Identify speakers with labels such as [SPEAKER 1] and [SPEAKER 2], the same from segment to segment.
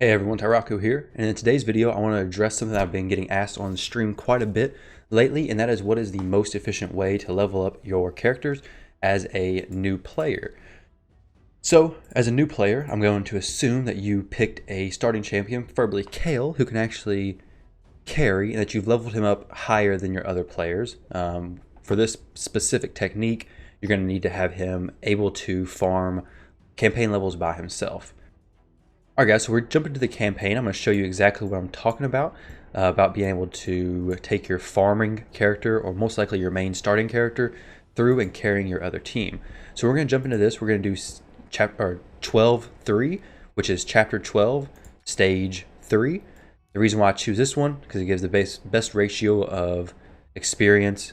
[SPEAKER 1] Hey everyone, Tyraco here, and in today's video I want to address something that I've been getting asked on the stream quite a bit lately, and that is what is the most efficient way to level up your characters as a new player. So, as a new player, I'm going to assume that you picked a starting champion, preferably Kayle, who can actually carry, and that you've leveled him up higher than your other players. For this specific technique, you're going to need to have him able to farm campaign levels by himself. Alright guys, so we're jumping to the campaign. I'm going to show you exactly what I'm talking about being able to take your farming character, or most likely your main starting character, through and carrying your other team. So we're going to jump into this. We're going to do chapter 12.3, which is chapter 12, stage 3. The reason why I choose this one, because it gives the best ratio of experience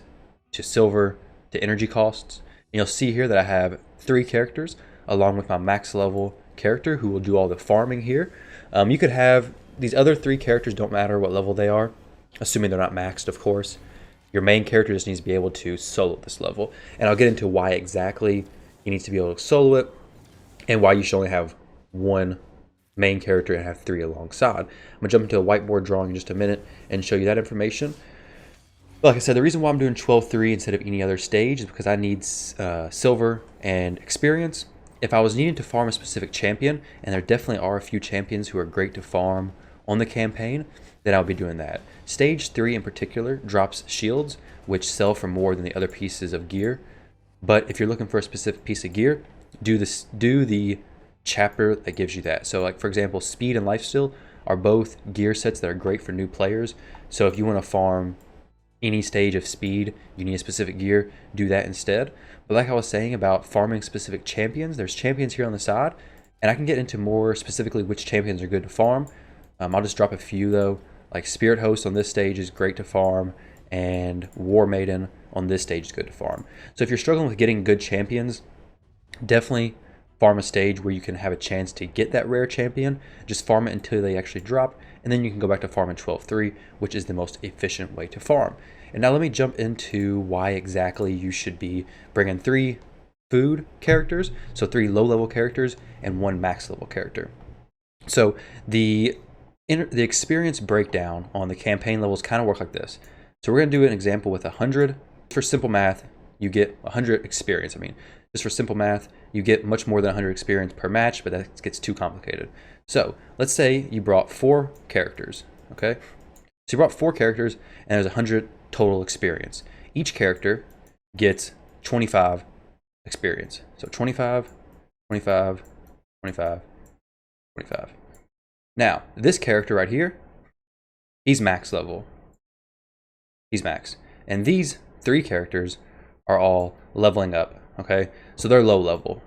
[SPEAKER 1] to silver to energy costs. And you'll see here that I have 3 characters along with my max level character who will do all the farming here. You could have these other 3 characters, don't matter what level they are, assuming they're not maxed, of course. Your main character just needs to be able to solo this level, and I'll get into why exactly he needs to be able to solo it and why you should only have 1 main character and have 3 alongside. I'm gonna jump into a whiteboard drawing in just a minute and show you that information. But like I said, the reason why I'm doing 12.3 instead of any other stage is because I need silver and experience. If I was needing to farm a specific champion, and there definitely are a few champions who are great to farm on the campaign, then I'll be doing that. Stage 3 in particular drops shields, which sell for more than the other pieces of gear. But if you're looking for a specific piece of gear, do the chapter that gives you that. So like for example, speed and lifesteal are both gear sets that are great for new players. So if you want to farm any stage of speed, you need a specific gear, do that instead. But like I was saying about farming specific champions, there's champions here on the side, and I can get into more specifically which champions are good to farm. I'll just drop a few though. Like Spirit Host on this stage is great to farm, and War Maiden on this stage is good to farm. So if you're struggling with getting good champions, definitely farm a stage where you can have a chance to get that rare champion. Just farm it until they actually drop, and then you can go back to farming 12.3, which is the most efficient way to farm. And now let me jump into why exactly you should be bringing 3 food characters, so 3 low-level characters and 1 max-level character. So the experience breakdown on the campaign levels kind of work like this. So we're going to do an example with 100. For simple math, you get 100 experience. Just for simple math, you get much more than 100 experience per match, but that gets too complicated. So let's say you brought 4 characters, okay? So you brought 4 characters, and there's 100 total experience. Each character gets 25 experience. So 25, 25, 25, 25. Now, this character right here, he's max level. He's max. And these 3 characters are all leveling up, okay? So they're low level.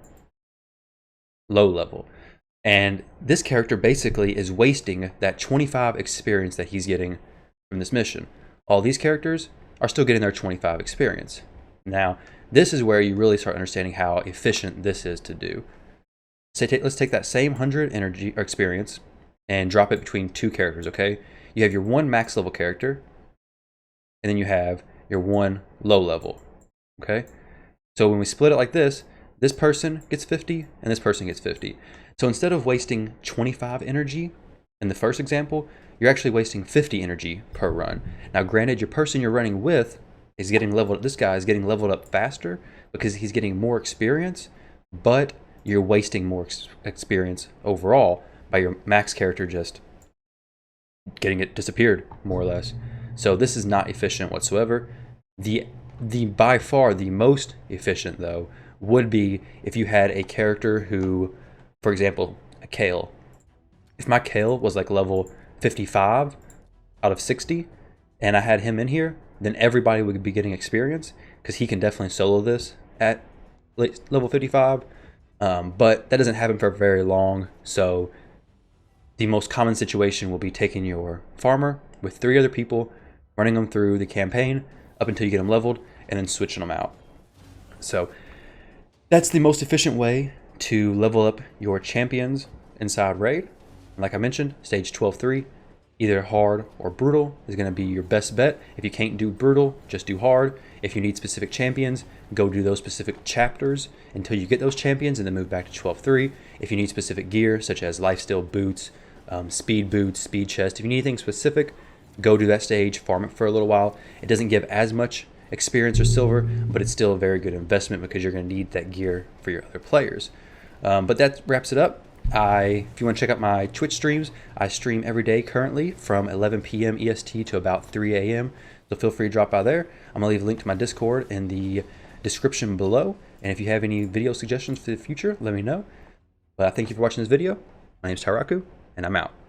[SPEAKER 1] Low level. And this character basically is wasting that 25 experience that he's getting from this mission. All these characters are still getting their 25 experience. Now, this is where you really start understanding how efficient this is to do. So let's take that same 100 energy or experience and drop it between 2 characters, okay? You have your 1 max level character, and then you have your 1 low level, okay? So when we split it like this, this person gets 50 and this person gets 50. So instead of wasting 25 energy in the first example, you're actually wasting 50 energy per run. Now granted, your person you're running with is getting leveled, this guy is getting leveled up faster because he's getting more experience, but you're wasting more experience overall by your max character just getting it disappeared, more or less. So this is not efficient whatsoever. The by far the most efficient though would be if you had a character who, for example, a Kayle. If my Kayle was like level 55 out of 60 and I had him in here, then everybody would be getting experience because he can definitely solo this at level 55. But that doesn't happen for very long. So the most common situation will be taking your farmer with 3 other people, running them through the campaign up until you get them leveled, and then switching them out. So that's the most efficient way to level up your champions inside Raid. Like I mentioned, stage 12.3, either hard or brutal is going to be your best bet. If you can't do brutal, just do hard. If you need specific champions, go do those specific chapters until you get those champions and then move back to 12.3. If you need specific gear, such as lifesteal, boots, speed boots, speed chest. If you need anything specific, go to that stage, farm it for a little while. It doesn't give as much experience or silver, but it's still a very good investment because you're going to need that gear for your other players. But that wraps it up. If you want to check out my Twitch streams, I stream every day currently from 11 p.m. EST to about 3 a.m. So feel free to drop by there. I'm going to leave a link to my Discord in the description below. And if you have any video suggestions for the future, let me know. But I thank you for watching this video. My name is Tyraku, and I'm out.